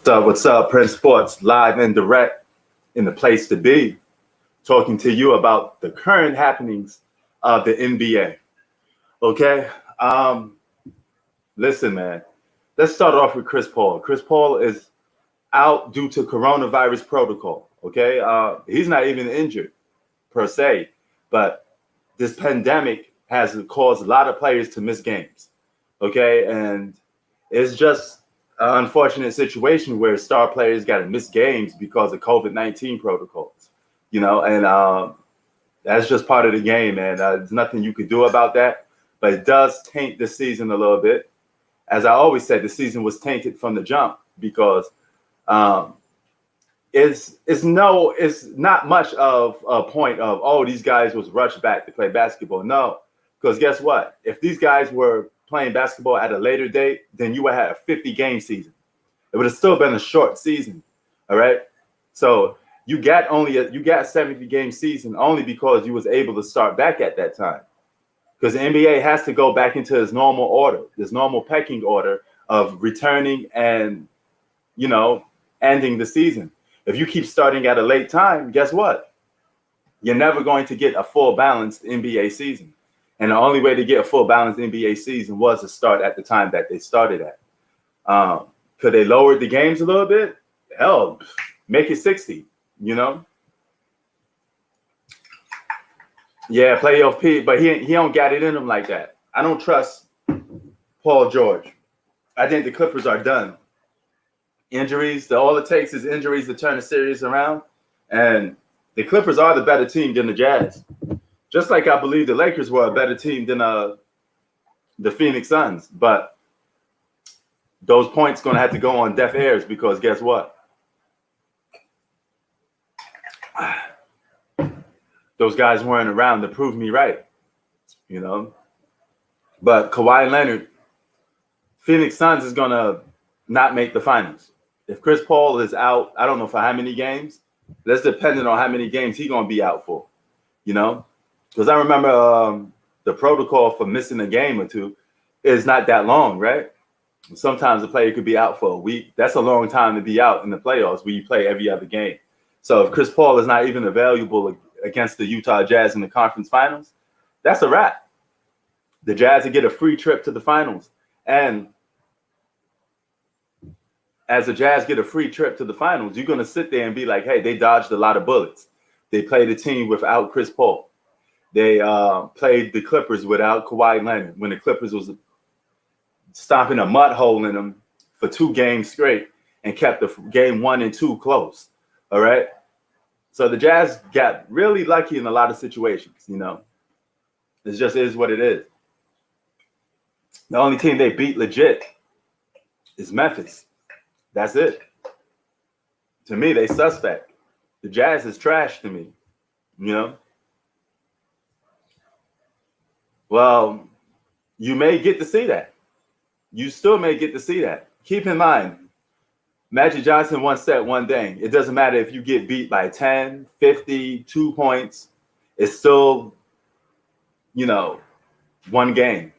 What's up? Prince Sports, live and direct in the place to be, talking to you about the current happenings of the NBA. Okay? Listen, man, let's start off with Chris Paul. Chris Paul is out due to coronavirus protocol. Okay? He's not even injured per se, but this pandemic has caused a lot of players to miss games. Okay? And it's just an unfortunate situation where star players got to miss games because of COVID-19 protocols, and that's just part of the game, man. There's nothing you could do about that, but it does taint the season a little bit. As I always said, the season was tainted from the jump because it's not much of a point of, oh, these guys was rushed back to play basketball. No, because guess what? If these guys were playing basketball at a later date, then you would have a 50-game season. It would have still been a short season. All right. So you got 70-game season only because you was able to start back at that time. Because the NBA has to go back into its normal order, this normal pecking order of returning and, ending the season. If you keep starting at a late time, guess what? You're never going to get a full balanced NBA season. And the only way to get a full balanced NBA season was to start at the time that they started at. Could they lower the games a little bit? Hell, make it 60, Yeah, playoff P, but he don't got it in him like that. I don't trust Paul George. I think the Clippers are done. Injuries, all it takes is injuries to turn the series around. And the Clippers are the better team than the Jazz. Just like I believe the Lakers were a better team than the Phoenix Suns. But those points going to have to go on deaf ears because guess what? Those guys weren't around to prove me right, But Kawhi Leonard, Phoenix Suns is going to not make the finals. If Chris Paul is out, I don't know for how many games. That's dependent on how many games he's going to be out for, Because I remember the protocol for missing a game or two is not that long, right? Sometimes a player could be out for a week. That's a long time to be out in the playoffs where you play every other game. So if Chris Paul is not even available against the Utah Jazz in the conference finals, that's a wrap. The Jazz will get a free trip to the finals. And as the Jazz get a free trip to the finals, you're going to sit there and be like, hey, they dodged a lot of bullets. They played a team without Chris Paul. They played the Clippers without Kawhi Leonard when the Clippers was stomping a mud hole in them for 2 games straight and kept the game 1 and 2 close. All right. So the Jazz got really lucky in a lot of situations, It just is what it is. The only team they beat legit is Memphis. That's it. To me, they suspect. The Jazz is trash to me, Well, you may get to see that. You still may get to see that. Keep in mind, Magic Johnson once said one thing. It doesn't matter if you get beat by 10, 50, 2 points. It's still, one game.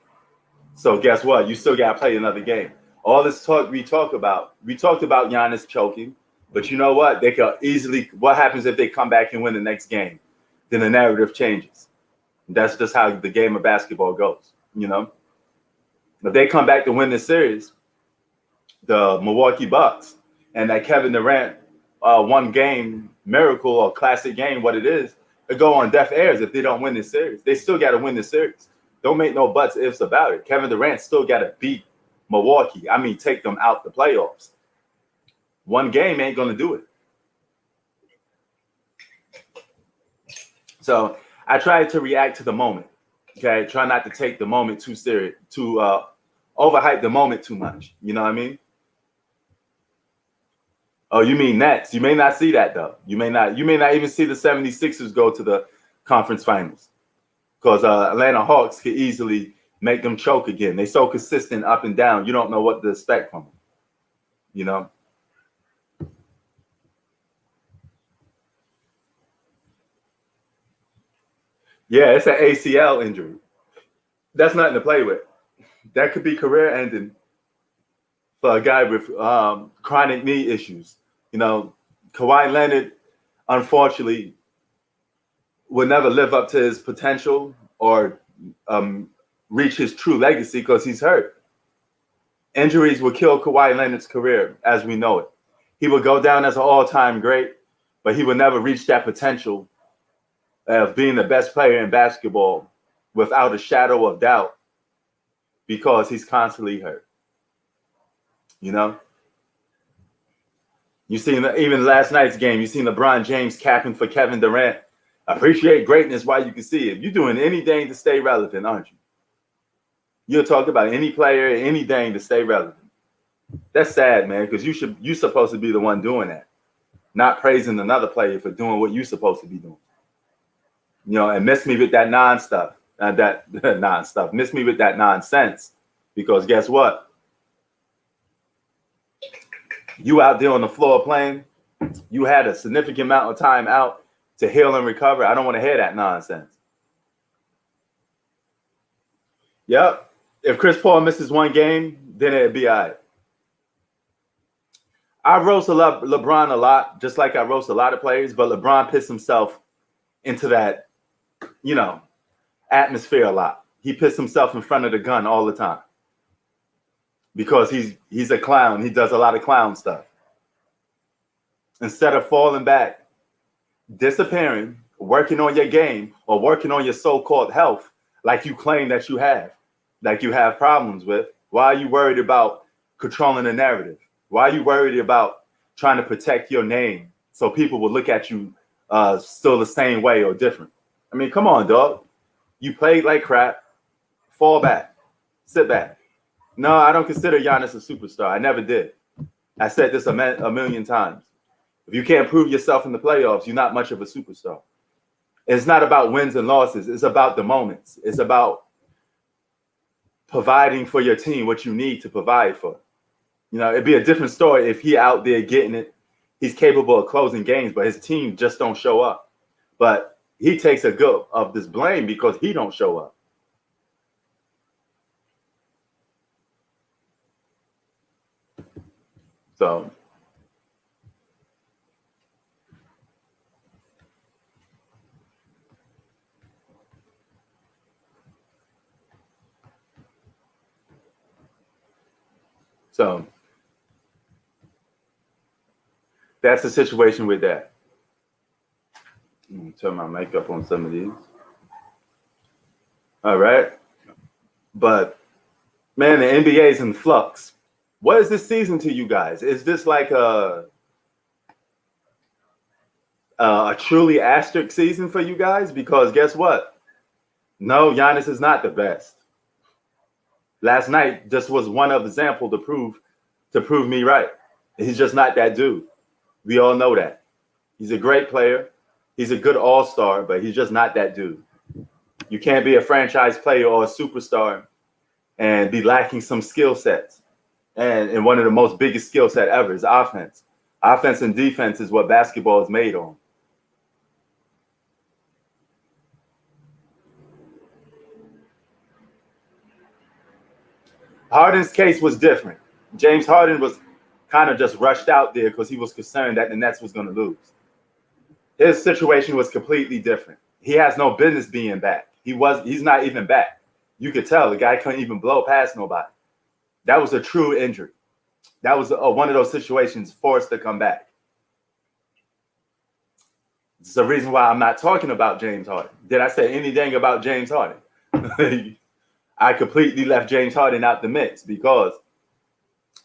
So guess what? You still got to play another game. All this talk we talked about Giannis choking. But you know what? They could easily, what happens if they come back and win the next game? Then the narrative changes. That's just how the game of basketball goes, If they come back to win this series, the Milwaukee Bucks, and that Kevin Durant 1 game miracle or classic game, what it is, it go on deaf ears if they don't win this series. They still got to win this series. Don't make no buts, ifs about it. Kevin Durant still got to beat Milwaukee. Take them out the playoffs. 1 game ain't going to do it. So I try to react to the moment. Okay, try not to take the moment too serious, too overhype the moment too much. You know what I mean? Oh, you mean Nets? You may not see that though. You may not even see the 76ers go to the conference finals because Atlanta Hawks could easily make them choke again. They so consistent up and down. You don't know what to expect from them. Yeah, it's an ACL injury. That's nothing to play with. That could be career ending for a guy with chronic knee issues. You know, Kawhi Leonard, unfortunately, will never live up to his potential or reach his true legacy because he's hurt. Injuries will kill Kawhi Leonard's career as we know it. He will go down as an all-time great, but he will never reach that potential of being the best player in basketball without a shadow of doubt because he's constantly hurt. You know? You seen even last night's game, you seen LeBron James capping for Kevin Durant. Appreciate greatness while you can see it. You're doing anything to stay relevant, aren't you? You'll talk about any player, anything to stay relevant. That's sad, man, because you're supposed to be the one doing that, not praising another player for doing what you're supposed to be doing. You know, and miss me with that non-stuff, miss me with that nonsense, because guess what? You out there on the floor playing, you had a significant amount of time out to heal and recover. I don't want to hear that nonsense. Yep. If Chris Paul misses one game, then it'd be all right. I roast LeBron a lot, just like I roast a lot of players, but LeBron pissed himself into that, you know, atmosphere a lot. He pissed himself in front of the gun all the time because he's a clown. He does a lot of clown stuff. Instead of falling back, disappearing, working on your game or working on your so-called health like you claim that you have, like you have problems with, why are you worried about controlling the narrative? Why are you worried about trying to protect your name so people will look at you still the same way or different? I mean, come on, dog. You played like crap. Fall back. Sit back. No, I don't consider Giannis a superstar. I never did. I said this a million times. If you can't prove yourself in the playoffs, you're not much of a superstar. It's not about wins and losses. It's about the moments. It's about providing for your team what you need to provide for. You know, it'd be a different story if he out there getting it. He's capable of closing games, but his team just don't show up. But he takes a good of this blame because he don't show up. So that's the situation with that. Let me turn my mic up on some of these. All right. But, man, the NBA is in flux. What is this season to you guys? Is this like a truly asterisk season for you guys? Because guess what? No, Giannis is not the best. Last night just was one of example to prove me right. He's just not that dude. We all know that. He's a great player. He's a good all-star, but he's just not that dude. You can't be a franchise player or a superstar and be lacking some skill sets. And one of the most biggest skill set ever is offense. Offense and defense is what basketball is made on. Harden's case was different. James Harden was kind of just rushed out there because he was concerned that the Nets was going to lose. His situation was completely different. He has no business being back. He's not even back. You could tell the guy couldn't even blow past nobody. That was a true injury. That was one of those situations forced to come back. It's the reason why I'm not talking about James Harden. Did I say anything about James Harden? I completely left James Harden out the mix because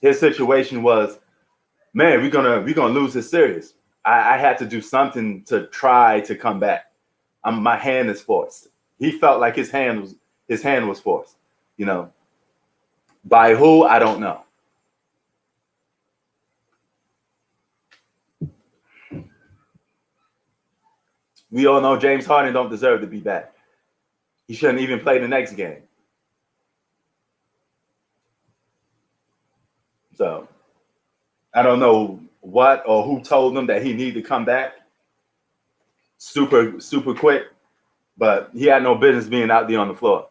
his situation was, man, we're gonna lose this series. I had to do something to try to come back. My hand is forced. He felt like his hand was forced. You know, by who? I don't know. We all know James Harden don't deserve to be back. He shouldn't even play the next game. So I don't know what or who told him that he needed to come back super, super quick, but he had no business being out there on the floor.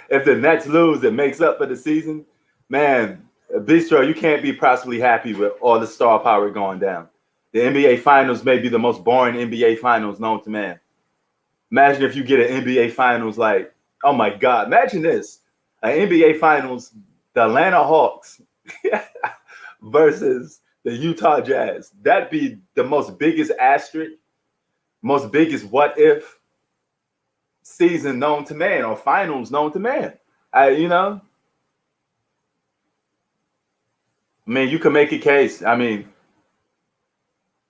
If the Nets lose, it makes up for the season. Man, Bistro, you can't be possibly happy with all the star power going down. The NBA Finals may be the most boring NBA Finals known to man. Imagine if you get an NBA Finals like, oh my God, imagine this. An NBA Finals, the Atlanta Hawks versus the Utah Jazz. That'd be the most biggest asterisk, most biggest what if season known to man or finals known to man. I mean, you can make a case. I mean,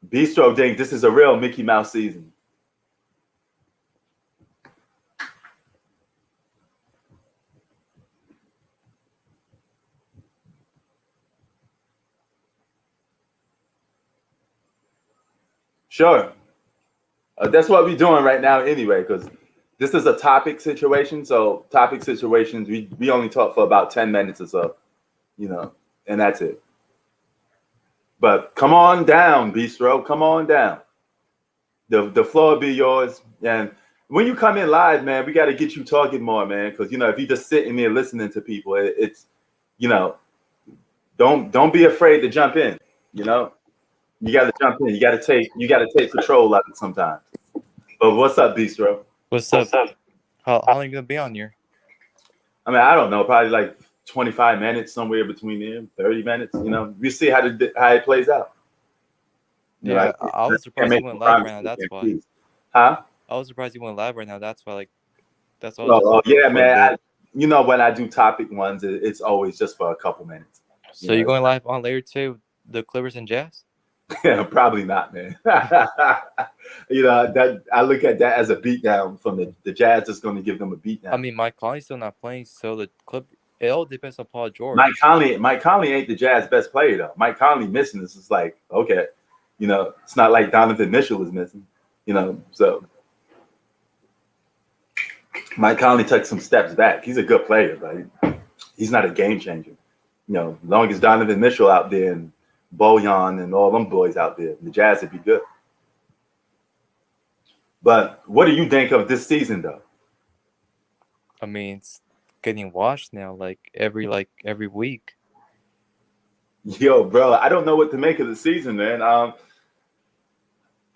Bistro think this is a real Mickey Mouse season. Sure. That's what we're doing right now anyway, because this is a topic situation. So topic situations, we only talk for about 10 minutes or so, and that's it. But come on down, Bistro. Come on down. The floor will be yours. And when you come in live, man, we got to get you talking more, man. Because, if you just sitting there listening to people, it's don't be afraid to jump in, You got to jump in. You got to take control of it sometimes. But what's up, Bistro? What's up? How long are you gonna be on here? I mean, I don't know. Probably like 25 minutes, somewhere between there, 30 minutes. We see how it plays out. Yeah, I was surprised you went live right now. That's why. Huh? I was surprised you went live right now. That's why. That's why. Oh yeah, man. When I do topic ones, it's always just for a couple minutes. So you're going live on later too? The Clippers and Jazz? Yeah, probably not, man. That I look at that as a beatdown from the Jazz. Is going to give them a beatdown. I mean, Mike Conley's still not playing, so the it all depends on Paul George. Mike Conley ain't the Jazz best player though. Mike Conley missing this is like okay, it's not like Donovan Mitchell is missing, So Mike Conley took some steps back. He's a good player, but he's not a game changer. As long as Donovan Mitchell out there and Bojan and all them boys out there, the Jazz would be good. But what do you think of this season, though? I mean, it's getting washed now, like every week. Yo, bro, I don't know what to make of the season, man. I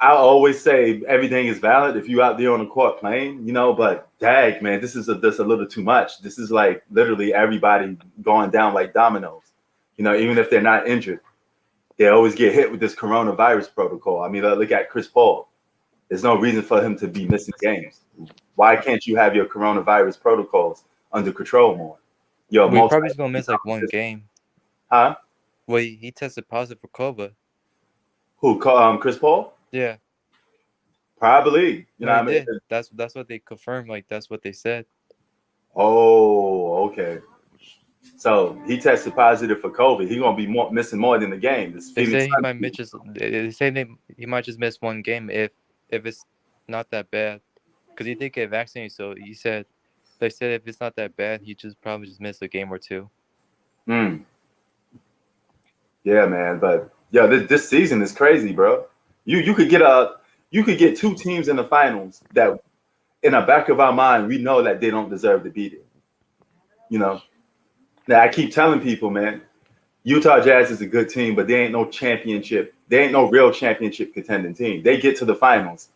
always say everything is valid if you out there on the court playing, But dag, man, this is a little too much. This is like literally everybody going down like dominoes. Even if they're not injured. They always get hit with this coronavirus protocol. I mean, look at Chris Paul. There's no reason for him to be missing games. Why can't you have your coronavirus protocols under control more? We're probably just going to miss like one game. Huh? Well, he tested positive for COVID. Who? Chris Paul? Yeah. Probably. I mean? That's what they confirmed. Like, that's what they said. Oh, okay. So he tested positive for COVID. He's gonna be missing more than the game. They say he might miss he might just miss one game if it's not that bad, because he did get vaccinated. So they said if it's not that bad, he probably just missed a game or two. Yeah, man. But yeah, this season is crazy, bro. You could get two teams in the finals that, in the back of our mind, we know that they don't deserve to be there. Now, I keep telling people, man, Utah Jazz is a good team, but they ain't no championship. They ain't no real championship contending team. They get to the finals.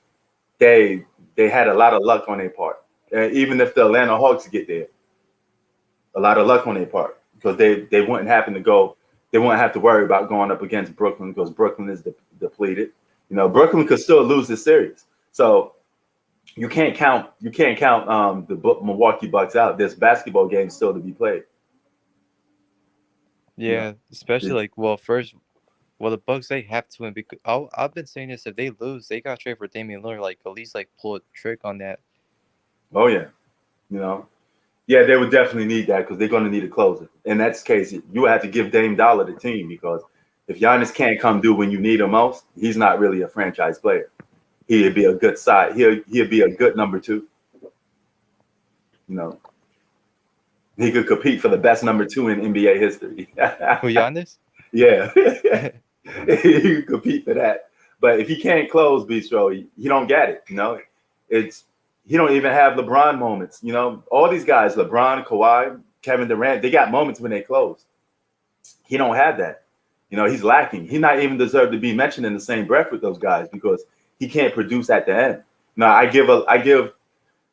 They had a lot of luck on their part. Even if the Atlanta Hawks get there, a lot of luck on their part, because they wouldn't happen to go. They wouldn't have to worry about going up against Brooklyn, because Brooklyn is depleted. Brooklyn could still lose this series. So you can't count the Milwaukee Bucks out. There's basketball games still to be played. Yeah, especially the Bucks, they have to win, because I've been saying this: if they lose, they got to trade for Damian Lillard. Like, at least pull a trick on that. Oh yeah, yeah, they would definitely need that, because they're going to need a closer. In that case, you would have to give Dame Dollar the team, because if Giannis can't come do when you need him most, he's not really a franchise player. He'd be a good side. He'd be a good number two. He could compete for the best number two in NBA history. Who, Giannis? Yeah. He could compete for that. But if he can't close, Bistro, he don't get it. he don't even have LeBron moments. You know, all these guys, LeBron, Kawhi, Kevin Durant, they got moments when they close. He don't have that. You know, he's lacking. He not even deserve to be mentioned in the same breath with those guys because he can't produce at the end. Now, I give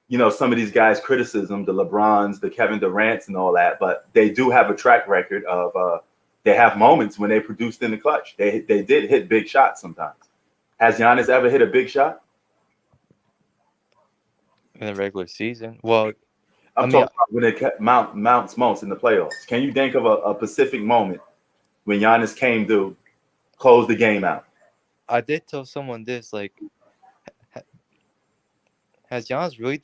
you know, some of these guys criticism, the LeBrons, the Kevin Durants and all that, but they do have a track record of they have moments when they produced in the clutch. They did hit big shots sometimes. Has Giannis ever hit a big shot? In the regular season? Well, I'm talking about when it mounts most in the playoffs. Can you think of a specific moment when Giannis came to close the game out? I did tell someone this, like, has Giannis really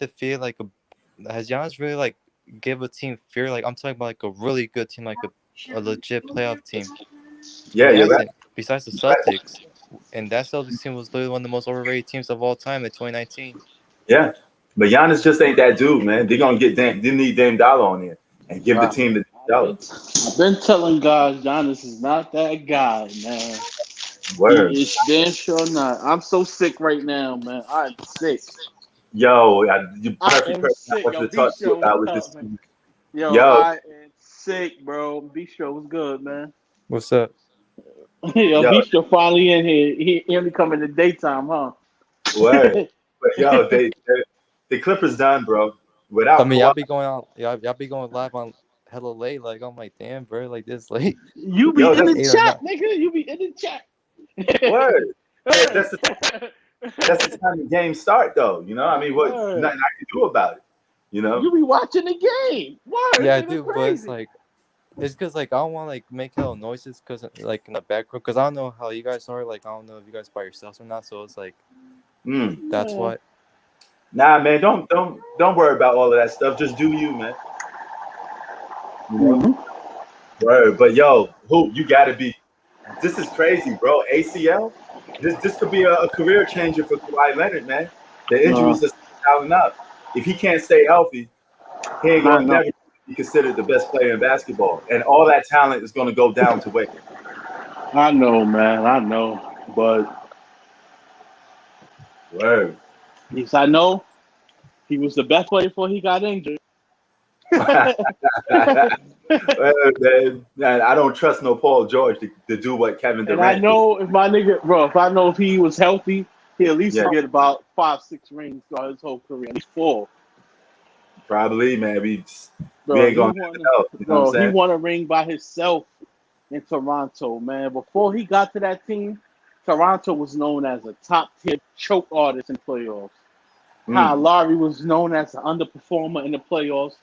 has Giannis really like give a team fear? Like, I'm talking about like a really good team, like a legit playoff team. Yeah, you're right. Besides the Celtics, and that Celtics team was literally one of the most overrated teams of all time in 2019. Yeah, but Giannis just ain't that dude, man. They're gonna get Dame. They need Dame Dollar on there and give the team the dollar. I've been telling guys Giannis is not that guy, man. Word. He is damn sure not. I'm so sick right now, man. I'm sick. Yo, you perfect person I want Yo, to talk to you about with this. Yo, I am sick, bro. B-Show was good, man. What's up? Yo, B-Show finally in here. He only come in the daytime, huh? Word. But yo, the Clippers done, bro. Without I mean, y'all be going live on hella late. Like, I'm like, damn, bro, like this late. You be in the chat, nigga. You be in the chat. Word. That's the time the game start, though. You know, I mean, what nothing I can do about it. You know, you be watching the game. Word, yeah, I do, but it's like, it's because like I don't want to like make hella noises because like in the background because I don't know how you guys are. Like, I don't know if you guys by yourselves or not. So it's like, that's why. Nah, man, don't worry about all of that stuff. Just do you, man. You know? Word. But yo, Hoop, you gotta be. This is crazy, bro. ACL. This could be a career changer for Kawhi Leonard, man. The injuries are piling up. If he can't stay healthy, he ain't gonna never be considered the best player in basketball, and all that talent is gonna go down to waste. I know, man. I know, but word. Yes, I know. He was the best player before he got injured. Well, man, I don't trust no Paul George to do what Kevin Durant. And I know if my nigga, bro, if he was healthy, he'd at least get about 5-6 rings throughout his whole career, at least 4. Probably, man. We ain't gonna know. You know what I'm saying? He won a ring by himself in Toronto, man. Before he got to that team, Toronto was known as a top-tier choke artist in playoffs. Kyle Lowry was known as an underperformer in the playoffs.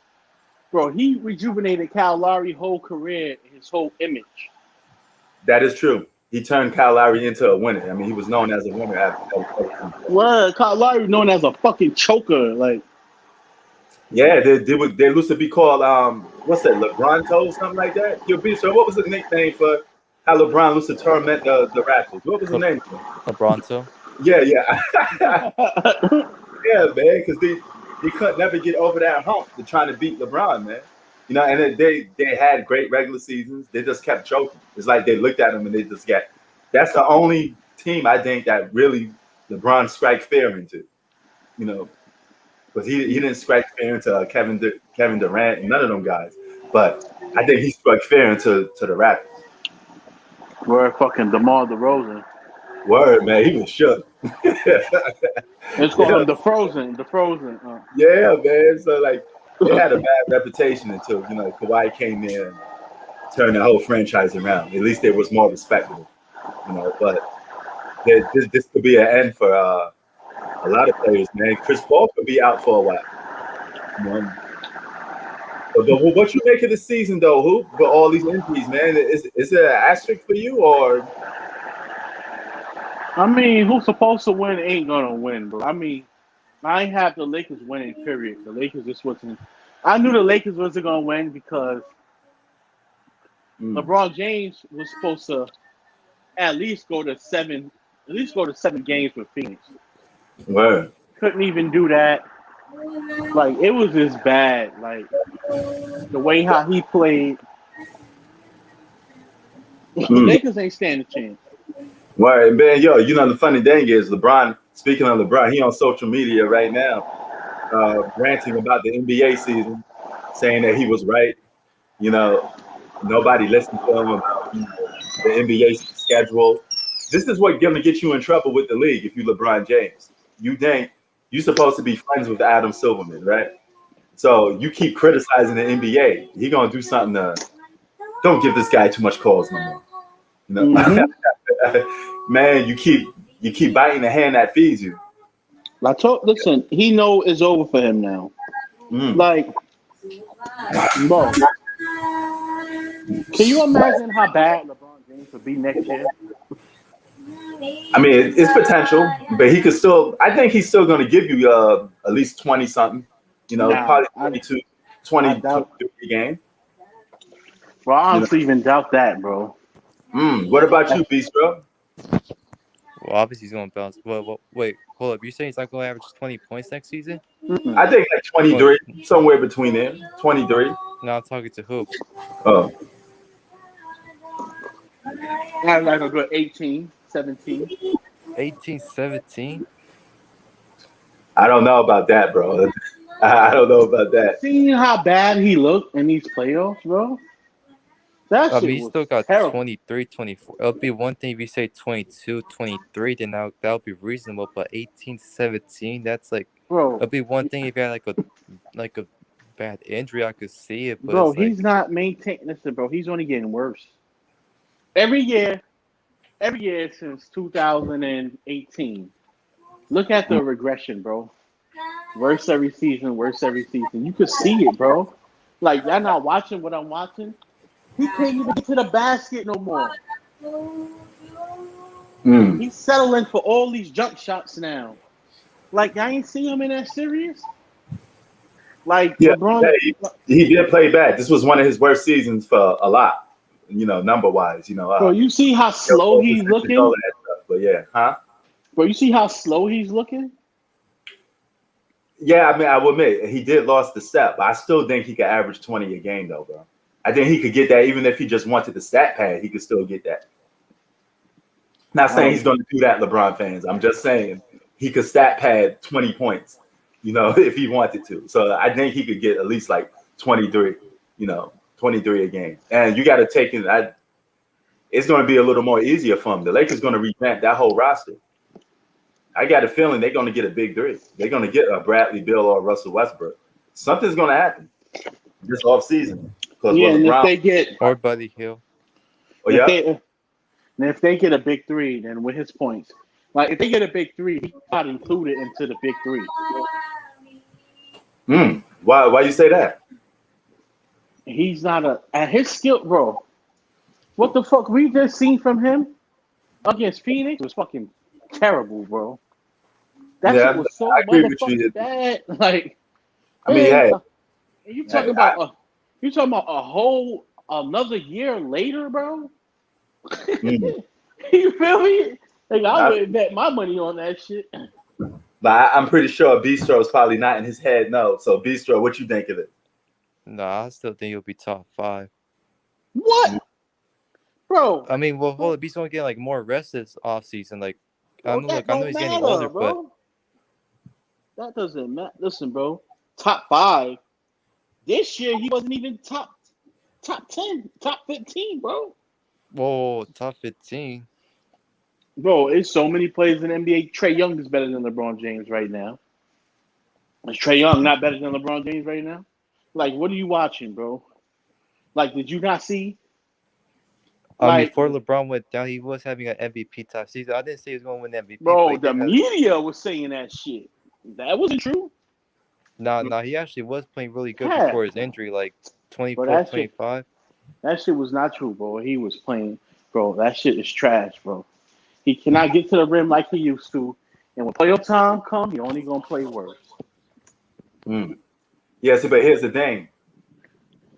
Bro, he rejuvenated Kyle Lowry's whole career, his whole image. That is true. He turned Kyle Lowry into a winner. I mean, he was known as a winner. Well, Kyle Lowry was known as a fucking choker. Like, yeah, they used to be called what's that, LeBron Toe, something like that. Yo, B, so what was the nickname for how LeBron used to torment the Raptors? What was the name? LeBron Toe. Yeah. Yeah, man, because they could never get over that hump to trying to beat LeBron, man. You know, and they had great regular seasons. They just kept choking. It's like they looked at him and they just got. That's the only team I think that really LeBron strike fear into. You know, because he didn't strike fear into Kevin Durant and none of them guys. But I think he struck fear into the Raptors. Word fucking DeMar DeRozan. Word, man, he was shook. It's called him the Frozen. Yeah, man. So like they had a bad reputation until Kawhi came in and turned the whole franchise around. At least it was more respectable, But this could be an end for a lot of players, man. Chris Paul could be out for a while. But what you make of the season, though, Hoop? With all these injuries, man, is it an asterisk for you or? I mean, who's supposed to win ain't gonna win, bro. I mean, I ain't have the Lakers winning, period. The Lakers just wasn't. I knew the Lakers wasn't gonna win because LeBron James was supposed to at least go to 7 games with Phoenix. Word. Couldn't even do that. Like, it was just bad. Like, the way how he played. The Lakers ain't stand a chance. Word, man, yo, the funny thing is LeBron, speaking of LeBron, he on social media right now ranting about the NBA season, saying that he was right. You know, nobody listened to him about the NBA schedule. This is what gonna get you in trouble with the league if you LeBron James. You think you're supposed to be friends with Adam Silverman, right? So you keep criticizing the NBA. He gonna do something to don't give this guy too much calls no more. You know, man, you keep biting the hand that feeds you. Listen, he know it's over for him now. Mm. Like, bro, can you imagine how bad LeBron James would be next year? I mean, it's potential, but he could still. I think he's still going to give you at least 20 something. You know, probably 22, 20 a game. Bro, I honestly even doubt that, bro. What about you, Bistro? Well, obviously he's going to bounce. Well, wait, hold up. You're saying he's not going to average 20 points next season? I think like 23, somewhere between there. 23. No, I'm talking to who? Oh. I like a good 18, 17. 18, 17? I don't know about that, bro. I don't know about that. Seeing how bad he looked in these playoffs, bro. I mean, he still got terrible. 23, 24. It'll be one thing if you say 22, 23, then that'll be reasonable. But 18, 17, that's like, bro. It'll be one thing if you had like a bad injury, I could see it. But bro, he's not maintaining. Listen, bro, he's only getting worse. Every year since 2018. Look at the regression, bro. Worse every season. You could see it, bro. Like, y'all not watching what I'm watching? He can't even get to the basket no more. He's settling for all these jump shots now. Like, I ain't see him in that series. Like, yeah, LeBron, he did play bad. This was one of his worst seasons for a lot, number wise. Bro, you see how slow he's looking? All that stuff, but yeah, huh? Bro, you see how slow he's looking? Yeah, I mean, I will admit he did lost the step, but I still think he could average 20 a game, though, bro. I think he could get that even if he just wanted the stat pad. He could still get that. Not saying he's going to do that, LeBron fans. I'm just saying he could stat pad 20 points, if he wanted to. So I think he could get at least like 23, 23 a game. And you got to take it. It's going to be a little more easier for him. The Lakers going to revamp that whole roster. I got a feeling they're going to get a big three. They're going to get a Bradley Beal or Russell Westbrook. Something's going to happen this offseason. Yeah, and if they get or Buddy Hill. If they get a big three, then with his points, like if they get a big three, he got included into the big three. Why you say that? He's not at his skill, bro. What the fuck we just seen from him against Phoenix was fucking terrible, bro. That shit was so motherfucking bad. Like, I mean, hey, you talking about a whole another year later, bro? You feel me? Like, I would bet my money on that shit. But I'm pretty sure Bistro is probably not in his head. No. So Bistro, what you think of it? Nah, I still think he'll be top 5. What, bro? I mean, well, hold it. Bistro get like more rest this offseason. Like, I know he's getting older, bro. But that doesn't matter. Listen, bro. Top 5. This year he wasn't even top 10, top 15, bro. Whoa, top 15. Bro, there's so many players in the NBA. Trae Young is better than LeBron James right now. Is Trae Young not better than LeBron James right now? Like, what are you watching, bro? Like, did you not see? I mean, before LeBron went down, he was having an MVP type season. I didn't say he was going to win MVP. Bro, the media was saying that shit. That wasn't true. Nah, he actually was playing really good before his injury, like 24, 25. That shit was not true, bro. He was playing, bro. That shit is trash, bro. He cannot get to the rim like he used to. And when playoff time comes, he's only going to play worse. Yes, but here's the thing.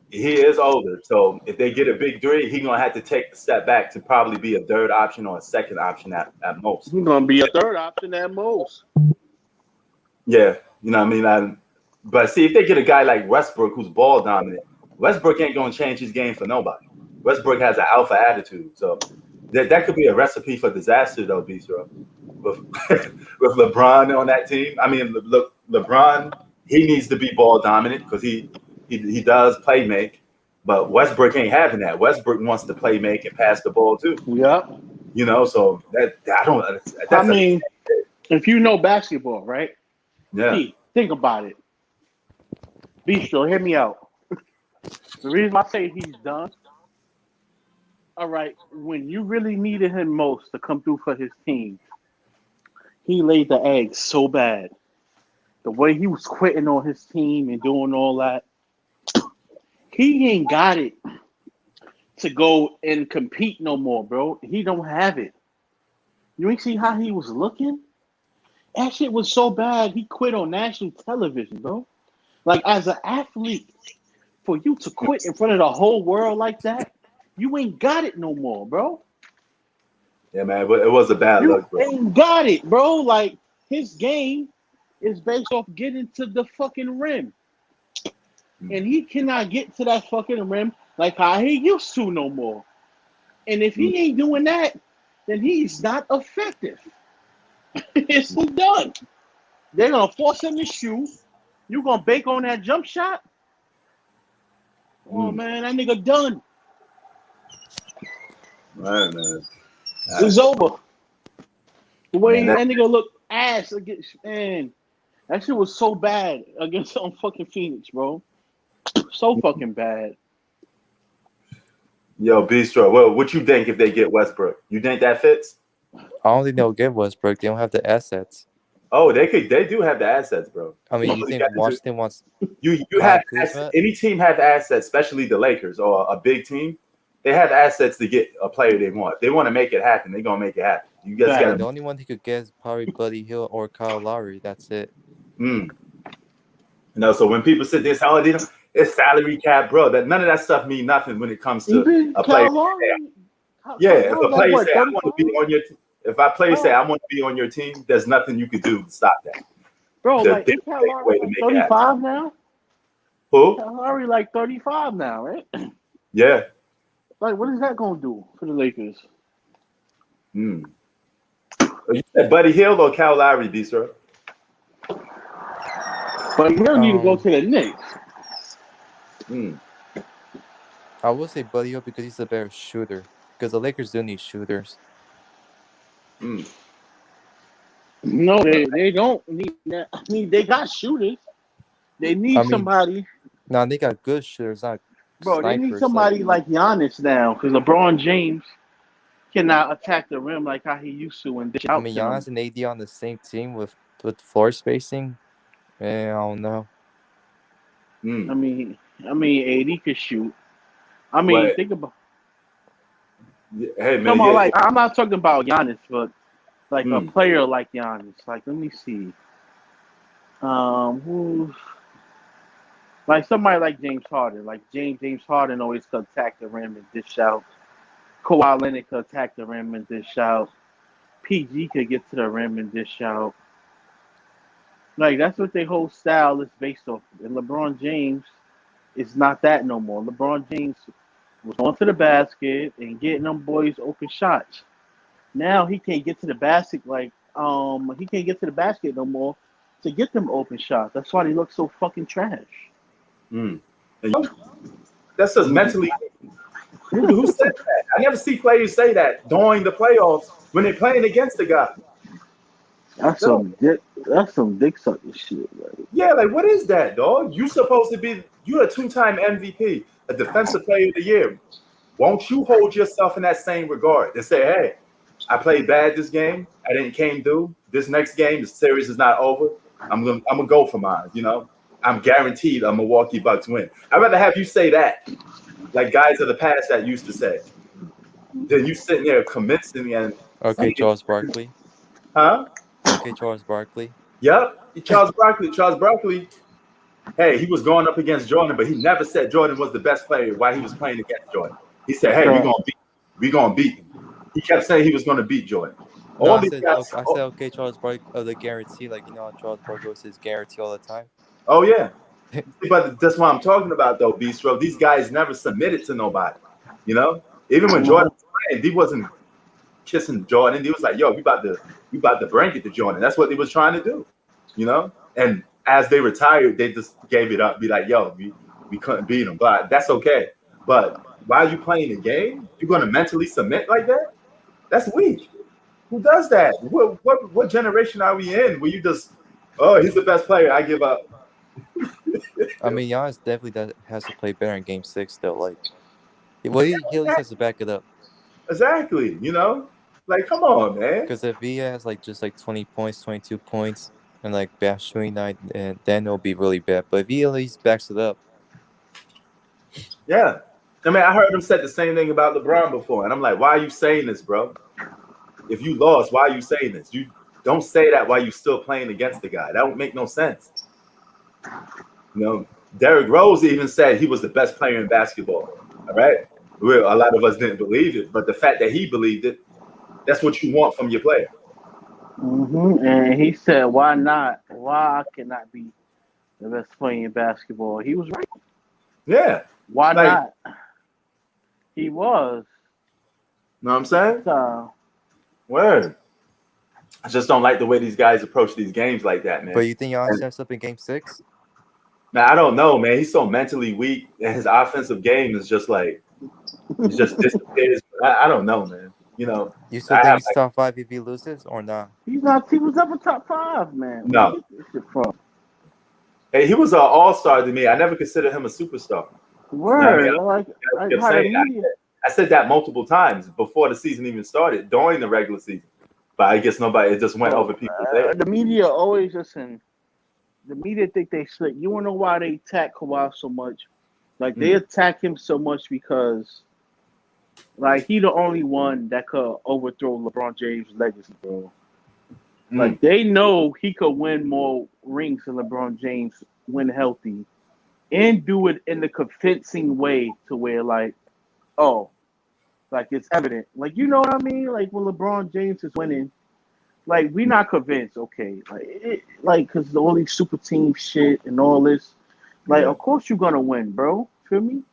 He is older. So if they get a big three, he's going to have to take a step back to probably be a third option or a second option at most. He's going to be a third option at most. Yeah, you know what I mean? But see, if they get a guy like Westbrook who's ball dominant, Westbrook ain't going to change his game for nobody. Westbrook has an alpha attitude. So that could be a recipe for disaster, though, Bistro. With LeBron on that team. I mean, look, LeBron he needs to be ball dominant because he does play make. But Westbrook ain't having that. Westbrook wants to play make and pass the ball too. Yep. You know, so that I don't. I mean, if you know basketball, right? Yeah. Think about it. Bistro, hear me out. The reason I say he's done, all right, when you really needed him most to come through for his team, he laid the eggs so bad. The way he was quitting on his team and doing all that, he ain't got it to go and compete no more, bro. He don't have it. You ain't see how he was looking? That shit was so bad, he quit on national television, bro. Like, as an athlete, for you to quit in front of the whole world like that, you ain't got it no more, bro. Yeah, man, but it was a bad look, bro. You ain't got it, bro. Like, his game is based off getting to the fucking rim. And he cannot get to that fucking rim like how he used to no more. And if he ain't doing that, then he's not effective. It's done. They're going to force him to shoot. You going to bake on that jump shot? Oh, man, that nigga done. Right, man. It's over. The way that nigga looked ass against, man, that shit was so bad against fucking Phoenix, bro. So fucking bad. Yo, Bistro, well, what you think if they get Westbrook? You think that fits? I don't think they'll get Westbrook. They don't have the assets. Oh, they do have the assets, bro. I mean, you think Washington wants you have any team have assets, especially the Lakers or a big team. They have assets to get a player they want. They want to make it happen. They're gonna make it happen. You guys got the only one he could get is probably Buddy Hield or Kyle Lowry. That's it. You know, so when people say this, it's salary cap, bro. That none of that stuff mean nothing when it comes to a player. Yeah, if a player say I want to be on your team, if I player say I want to be on your team, there's nothing you could do to stop that. Bro, like is Kyle Lowry like 35 now? Who? Kyle Lowry like 35 now, right? Yeah. Like, what is that gonna do for the Lakers? You said Buddy Hield or Kyle Lowry, Bistro? But he need to go to the Knicks. I would say Buddy Hield because he's a better shooter. Because the Lakers do need shooters. No, they don't need that. I mean, they got shooters. They need somebody. No, they got good shooters, not bro. They need somebody like Giannis now because LeBron James cannot attack the rim like how he used to. And I mean, Giannis and AD on the same team with floor spacing. I don't know. I mean, AD could shoot. I mean, think about. Hey man, come on, like I'm not talking about Giannis, but like a player like Giannis. Like, let me see. Like somebody like James Harden. Like James Harden always could attack the rim and dish out. Kawhi Leonard could attack the rim and dish out. PG could get to the rim and dish out. Like, that's what their whole style is based off. And LeBron James is not that no more. LeBron James was going to the basket and getting them boys open shots. Now he can't get to the basket he can't get to the basket no more to get them open shots. That's why they look so fucking trash. That's just mentally. Who said that? I never see players say that during the playoffs when they're playing against the guy. That's some dick sucker shit. Like. Yeah, like what is that, dog? You're a 2-time MVP, a defensive player of the year. Won't you hold yourself in that same regard and say, hey, I played bad this game. I didn't came through. This next game, the series is not over. I'm gonna go for mine, you know. I'm guaranteed a Milwaukee Bucks win. I'd rather have you say that, like guys of the past that used to say, than you sitting there convincing and Charles Barkley. Huh? Okay, Charles Barkley. Yep, Charles Barkley. Hey, he was going up against Jordan, but he never said Jordan was the best player while he was playing against Jordan. He said, hey, we're gonna beat him. He kept saying he was gonna beat Jordan. No, I said, okay, Charles Barkley, the guarantee, like, you know, Charles Barkley was his guarantee all the time. Oh, yeah. But that's what I'm talking about, though, Bistro. These guys never submitted to nobody, you know? Even when Jordan was playing, he wasn't kissing Jordan. He was like, yo, we about to bring it to Jordan. That's what he was trying to do, you know? And as they retired, they just gave it up. Be like, yo, we couldn't beat them, but that's okay. But while you playing the game, you're gonna mentally submit like that? That's weak. Who does that? What generation are we in where you just, oh, he's the best player, I give up? I mean, Giannis definitely has to play better in Game 6, though. Like, well, he at least has to back it up. Exactly. Like, come on, man. Because if he has like just like 20 points, 22 points, and like bad shooting night, and then it'll be really bad. But if he at least backs it up, Yeah. I mean, I heard him say the same thing about LeBron before, and I'm like, why are you saying this, bro? If you lost, why are you saying this? You don't say that while you're still playing against the guy. That don't make no sense. Derrick Rose even said he was the best player in basketball. All right. A lot of us didn't believe it, but the fact that he believed it, that's what you want from your player. And he said, why not? Why I cannot be the best player in basketball? He was right. Yeah. Why not? He was. Know what I'm saying? So, Word. I just don't like the way these guys approach these games like that, man. but you think Giannis steps up in Game 6? Man, I don't know, man. He's so mentally weak, and his offensive game is just like it just disappears. I don't know, man. You still think he's top 5 if he loses or not? he's not. He was never top 5, man. No. Where you get this shit from? Hey, he was an all-star to me. I never considered him a superstar. Word. I said that multiple times before the season even started, during the regular season. But I guess it just went over people's heads. The media always listen. The media think they slick. You wanna know why they attack Kawhi so much? Like they attack him so much because, like, he the only one that could overthrow LeBron James' legacy, bro. Like they know he could win more rings than LeBron James when healthy, and do it in the convincing way to where like, oh, like it's evident. Like you know what I mean? Like when LeBron James is winning. Like we not convinced, okay? Like because all these super team shit and all this, like of course you're gonna win, bro. Feel me?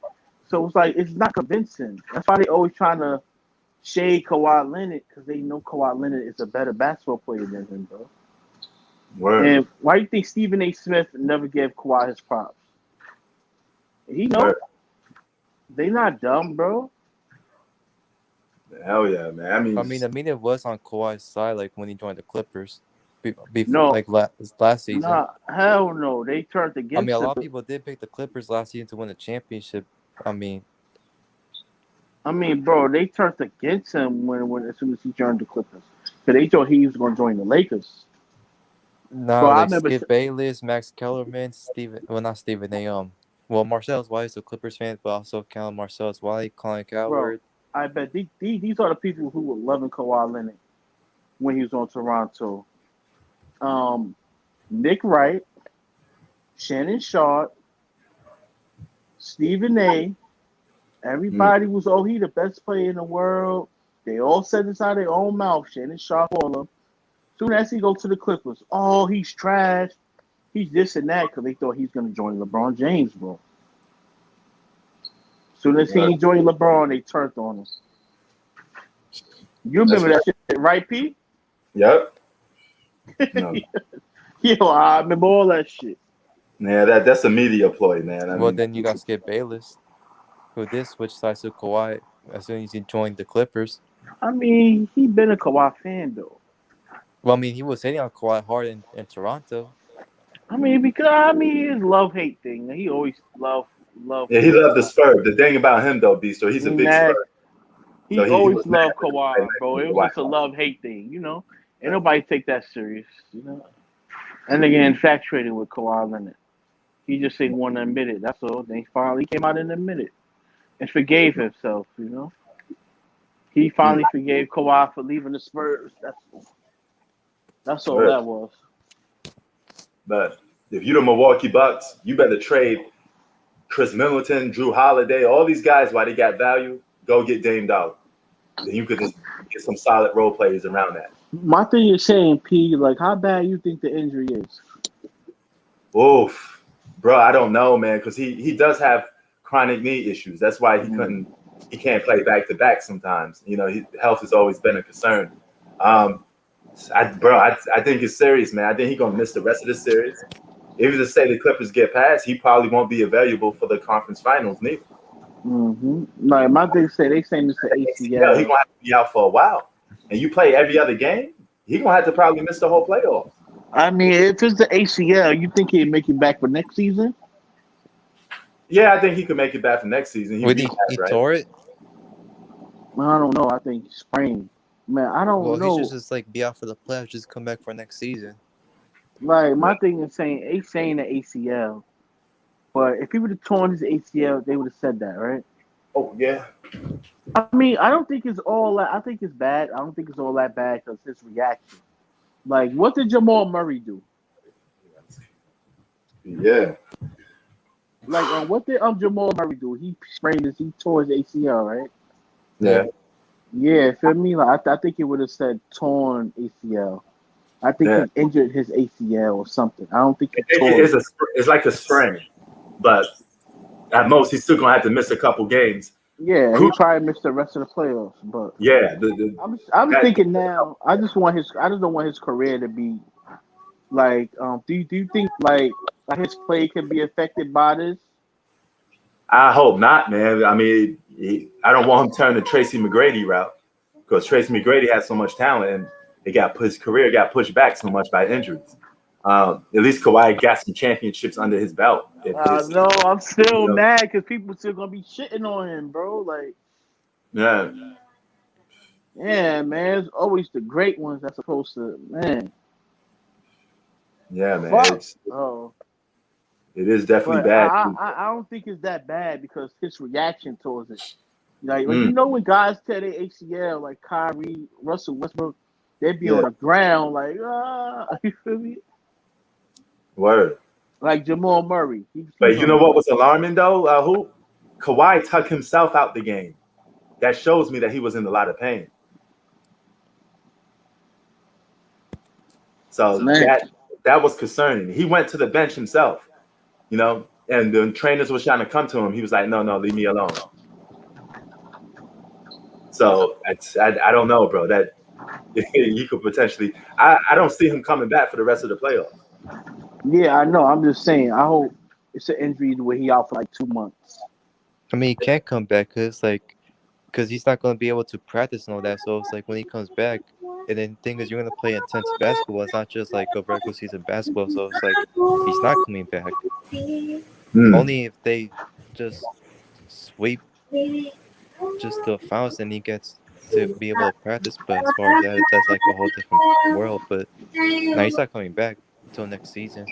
So it's like it's not convincing. That's why they always trying to shade Kawhi Leonard because they know Kawhi Leonard is a better basketball player than him, bro. Word. And why do you think Stephen A. Smith never gave Kawhi his props? He knows. Word. They not dumb, bro. Hell yeah, man. I mean, the media was on Kawhi's side, like when he joined the Clippers, before No. like last season. Nah, hell no. They turned against. I mean, a lot him. of people did pick the Clippers last season to win the championship. I mean, bro, they turned against him when as soon as he joined the Clippers. Because they thought he was going to join the Lakers. nah, I like remember Skip Bayless, Max Kellerman, not Steven. Well, Marcellus Wiley is a Clippers fan, but also count Marcellus Wiley, Colin Coward. I bet these are the people who were loving Kawhi Leonard when he was on Toronto. Nick Wright, Shannon Sharp, Stephen A. Everybody was, he the best player in the world. They all said this out of their own mouth. Shannon Sharp, all of them. Soon as he go to the Clippers, he's trash. He's this and that because they thought he's going to join LeBron James, bro. Soon as he joined LeBron, they turned on him. You remember that shit, right, Pete? Yep. No. Yo, I remember all that shit. Yeah, that's a media ploy, man. Then you got Skip Bayless, who did switch sides to Kawhi as soon as he joined the Clippers. I mean, he been a Kawhi fan, though. Well, I mean, he was hitting on Kawhi hard in Toronto. I mean, because his love-hate thing. He always love. Yeah, he loved the Spurs. The thing about him, though, Beast, so he's a big Spurs. He always loved Kawhi, bro. It was just a love-hate thing, you know? Ain't nobody take that serious, you know? And they get infatuated with Kawhi Leonard. He just didn't want to admit it. That's all. Then he finally came out and admitted it. And forgave himself, you know? He finally forgave Kawhi for leaving the Spurs. That's all that was. But if you're the Milwaukee Bucks, you better trade Chris Middleton, Drew Holiday, all these guys while they got value. Go get Dame Dollar. Then you could just get some solid role players around that. My thing is saying, P, like, how bad you think the injury is? Oof, bro, I don't know, man, because he does have chronic knee issues. That's why he can't play back to back sometimes. You know, health has always been a concern. I think it's serious, man. I think he's gonna miss the rest of the series. Even to say the Clippers get past, he probably won't be available for the conference finals neither. Like my thing say, they saying it's the ACL, he ACL. gonna have to be out for a while, and you play every other game. He gonna have to probably miss the whole playoffs. I mean, if it's the ACL, you think he'd make it back for next season? Yeah, I think he could make it back for next season. He Would he rehabbed, right? tore it? I don't know. I think sprained. Man, I don't Well, know. he should just like be out for the playoffs, just come back for next season. Like my thing is saying the ACL, but if he would have torn his ACL, they would have said that, right? Oh yeah. I mean, I don't think it's all that. I think it's bad. I don't think it's all that bad because his reaction. Like, what did Jamal Murray do? Yeah. Like, what did Jamal Murray do? He tore his ACL, right? Yeah. Yeah, feel me? Like, I think it would have said torn ACL. I think he injured his ACL or something. I don't think he tore it. It's like a sprain, but at most he's still gonna have to miss a couple games. Yeah, he probably missed the rest of the playoffs. But yeah, I'm thinking now. I just don't want his career to be like. Do you think like his play can be affected by this? I hope not, man. I mean, I don't want him to turn the Tracy McGrady route because Tracy McGrady has so much talent, and his career got pushed back so much by injuries. At least Kawhi got some championships under his belt. No, I'm still mad because people still gonna be shitting on him, bro. Like, yeah, man, it's always the great ones that's supposed to, man. Yeah, man. It is definitely bad. I don't think it's that bad because his reaction towards it. Like you know, when guys tear their ACL, like Kyrie, Russell Westbrook, they'd be on the ground like, you feel me? Word. Like Jamal Murray. But you know what was alarming though? Kawhi took himself out the game. That shows me that he was in a lot of pain. So that was concerning. He went to the bench himself, you know, and the trainers were trying to come to him. He was like, no, leave me alone. So I don't know, bro. That he could potentially. I don't see him coming back for the rest of the playoffs. Yeah, I know. I'm just saying. I hope it's an injury where he out for like 2 months. I mean, he can't come back because he's not going to be able to practice and all that. So it's like when he comes back, and then the thing is, you're going to play intense basketball. It's not just like a regular season basketball. So it's like he's not coming back. Only if they just sweep just the fouls, and he gets to be able to practice. But as far as that, that's like a whole different world. But now he's not coming back until next season.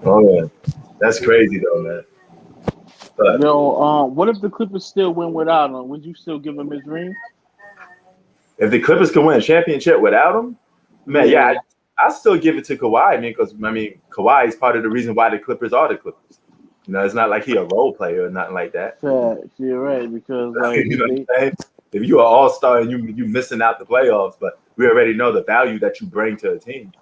Oh yeah, that's crazy though, man. But, what if the Clippers still win without him? Would you still give him his ring? If the Clippers can win a championship without him, man, yeah, I still give it to Kawhi, man, because Kawhi is part of the reason why the Clippers are the Clippers. You know, it's not like he a role player or nothing like that. You're right, because like you know what I'm saying? If you're an all-star and you missing out the playoffs, but we already know the value that you bring to a team.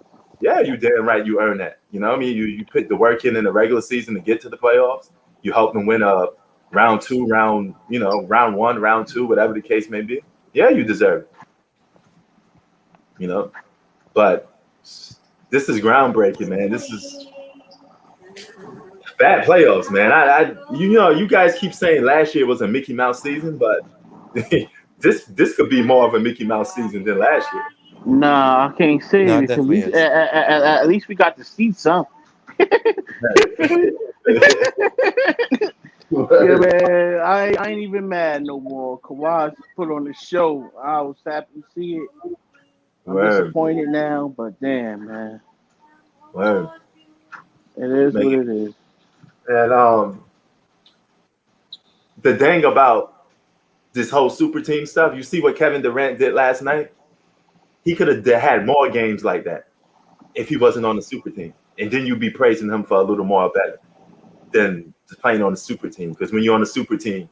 Yeah, you damn right you earn that. You know what I mean? You put the work in the regular season to get to the playoffs. You help them win a round 2, round 1, round 2, whatever the case may be. Yeah, you deserve it. You know, but this is groundbreaking, man. This is bad playoffs, man. You guys keep saying last year was a Mickey Mouse season, but this could be more of a Mickey Mouse season than last year. Nah, I can't say it because at least we got to see some. Yeah, man, I ain't even mad no more. Kawhi put on the show. I was happy to see it. I'm disappointed now, but damn, man. Word. It is what it is. And the thing about this whole super team stuff, you see what Kevin Durant did last night? He could have had more games like that if he wasn't on the super team. And then you'd be praising him for a little more better than just playing on the super team. Because when you're on the super team,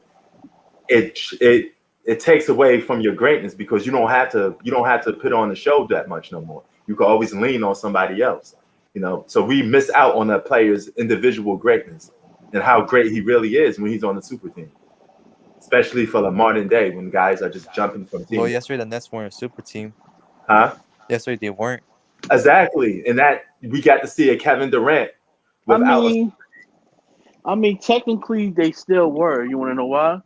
it takes away from your greatness because you don't have to put on the show that much no more. You can always lean on somebody else. You know, so we miss out on that player's individual greatness and how great he really is when he's on the super team. Especially for the modern day when guys are just jumping from team. Well, yesterday the Nets weren't a super team. Huh? Yesterday they weren't. Exactly. And that we got to see a Kevin Durant without. I mean, technically they still were. You want to know why?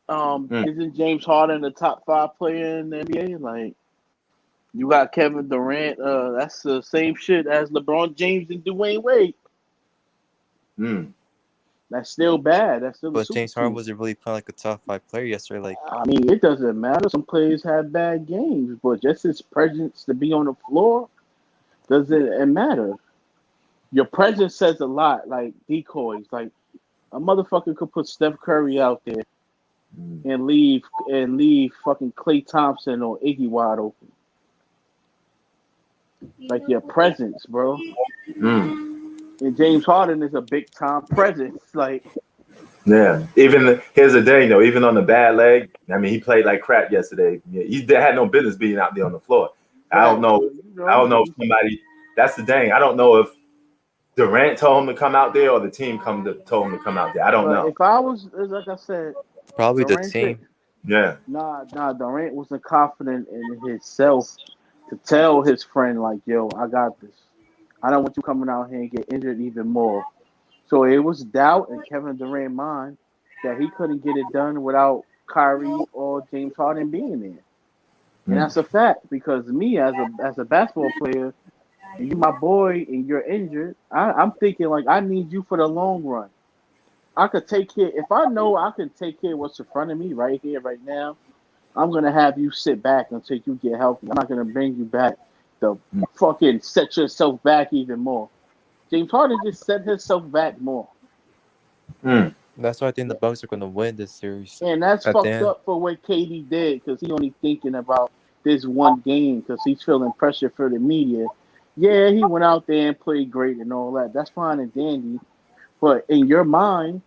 Mm, Isn't James Harden the top 5 player in the NBA? Like, you got Kevin Durant. That's the same shit as LeBron James and Dwayne Wade. mm, That's still bad. That's still a But super James Harden team. wasn't really playing like a top 5 player yesterday. Like, I mean, it doesn't matter. Some players have bad games, but just his presence to be on the floor doesn't it matter. Your presence says a lot. Like decoys, like a motherfucker could put Steph Curry out there mm, and leave fucking Klay Thompson or Iggy wide open. Like your presence, bro. mm. And James Harden is a big time presence. Like, Yeah. Here's the thing though. Even on the bad leg, I mean, he played like crap yesterday. Yeah, he had no business being out there on the floor. I don't facts, know. but I don't know if somebody. That's the thing. I don't know if Durant told him to come out there or the team told him to come out there. I don't but know. if I was, like I said, probably the Durant said, team. Yeah. nah, Durant wasn't confident in himself to tell his friend, like, yo, I got this. I don't want you coming out here and get injured even more. So it was doubt in Kevin Durant's mind that he couldn't get it done without Kyrie or James Harden being there. And Mm, that's a fact because me as a basketball player, and you my boy and you're injured, I'm thinking like I need you for the long run. I could take care if I know I can take care of what's in front of me right here, right now. I'm gonna have you sit back until you get healthy. I'm not gonna bring you back to mm, fucking set yourself back even more. James Harden just set himself back more. mm. That's why I think the Bucks are gonna win this series And that's at the fucked end. up for what KD did because he only thinking about this one game because he's feeling pressure for the media. Yeah, he went out there and played great and all that. That's fine and dandy. But in your mind,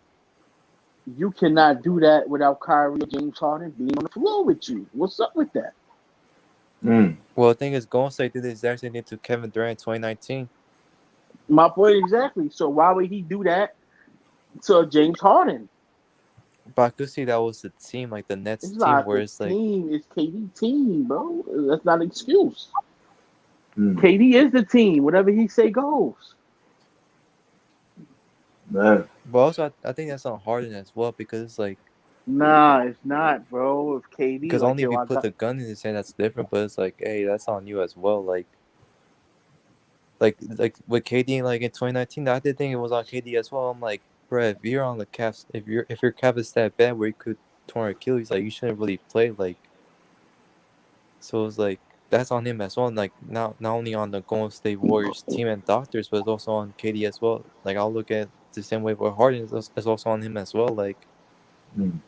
you cannot do that without Kyrie or James Harden being on the floor with you. What's up with that? Mm. Well, the thing is, Golden State did the exact same thing to Kevin Durant in 2019. My point exactly. So why would he do that to James Harden? But I could see that was the team, like the Nets It's team, not where the it's like, team. It's KD team, bro. That's not an excuse. Mm. KD is the team. Whatever he say goes. Man. but also I think that's on Harden as well because it's like, Nah, it's not, bro. If KD because like only if yo, you I put got the gun in his hand, that's different. But it's like, hey, that's on you as well. Like with KD, like in 2019, I did think it was on KD as well. I'm like, bro, if you're on the Cavs, if your calf is that bad where you could torn Achilles, like you shouldn't really play. Like, so it's like that's on him as well. And like not only on the Golden State Warriors team and doctors, but it's also on KD as well. Like I'll look at the same way with Harden is also on him as well. Like, Mm.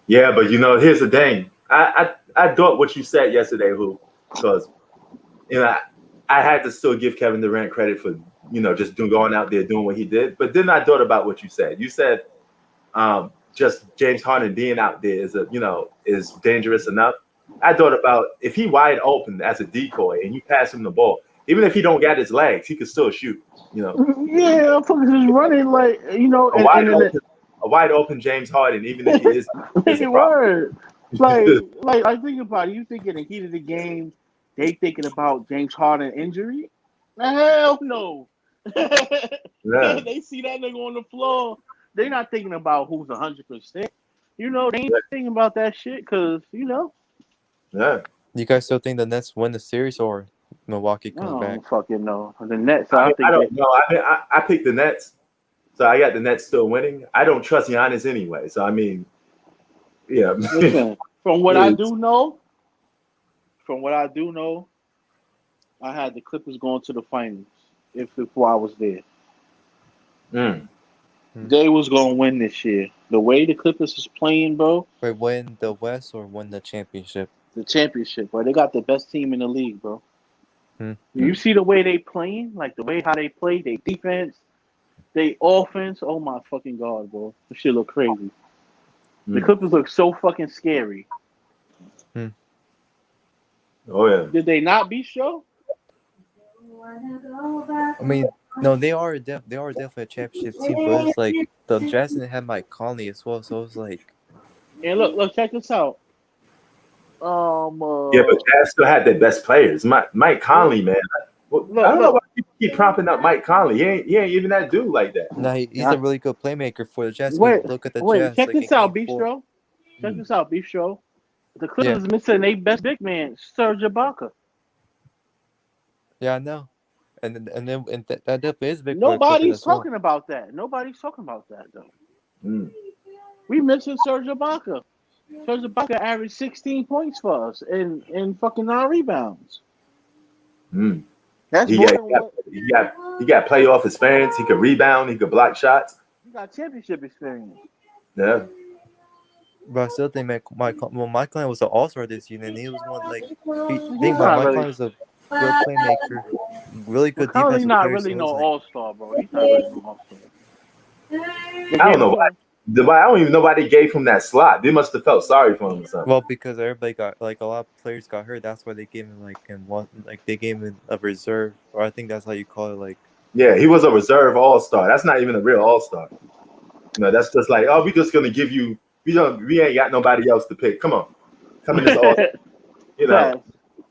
Yeah, but here's the thing. I thought what you said yesterday, who, because you know I had to still give Kevin Durant credit for just going out there doing what he did. But then I thought about what you said. You said just James Harden being out there is dangerous enough. I thought about if he wide open as a decoy and you pass him the ball, even if he don't get his legs, he could still shoot. yeah, fuckers is running like A wide open, a wide open James Harden, even if he is a problem. word. Like I think about it. You think in the heat of the game, they thinking about James Harden injury? Hell no. Yeah, They see that nigga on the floor. They not thinking about who's 100%. They ain't thinking about that shit because yeah. you guys still think the Nets win the series or Milwaukee I comes back? don't fucking know. The Nets, I I mean, I think they. don't know. I picked the Nets, so I got the Nets still winning. I don't trust Giannis anyway, so I mean, yeah. Listen, from what I do know, I had the Clippers going to the finals if I was there. Mm. They was gonna win this year. The way the Clippers is playing, bro, Wait, win the West or win the championship? the championship, bro. They got the best team in the league, bro. Hmm. You see the way they playing, like the way how they play, they defense, they offense. Oh my fucking god, bro. This shit look crazy. The Clippers look so fucking scary. Oh yeah. Did they not beat Show? I mean, no, they are definitely a championship team, but it's like the Jazz didn't have Mike Conley as well, so it's like, And look, check this out. Yeah, but Jazz still had their best players. Mike Conley, man. Well, I Look, don't know why look. people keep propping up Mike Conley. He ain't even that dude like that. No, he's Yeah. a really good playmaker for the Jazz. Because Wait, look at the wait. Jazz, Check like in this out, Game 4. Bistro. Check Hmm. this out, Bistro. The Yeah, Clippers missing their best big man, Serge Ibaka. yeah, I know. That definitely is big for the Clippers Nobody's as well. talking about that. Nobody's talking about that though. Hmm. We missing Serge Ibaka. Serge Ibaka averaged 16 points for us and fucking 9 rebounds. Hmm. That's He more got, than what he got playoff experience. He could rebound. He could block shots. you got championship experience. Yeah. But I still think Mike Conley was an all-star this year, and he was one like He's not Mike really. Conley was a good playmaker, really good Conley's defensive not player. really So no it's like, all star, bro. He's not really no all star. I don't know why. I don't even know why they gave him that slot. They must have felt sorry for him or something. well, because everybody got like a lot of players got hurt. That's why they gave him they gave him a reserve, or I think that's how you call it. Like, Yeah, he was a reserve all-star. That's not even a real all-star. No, that's just like, oh, we just gonna give you. We ain't got nobody else to pick. Come on, come in this all. You know.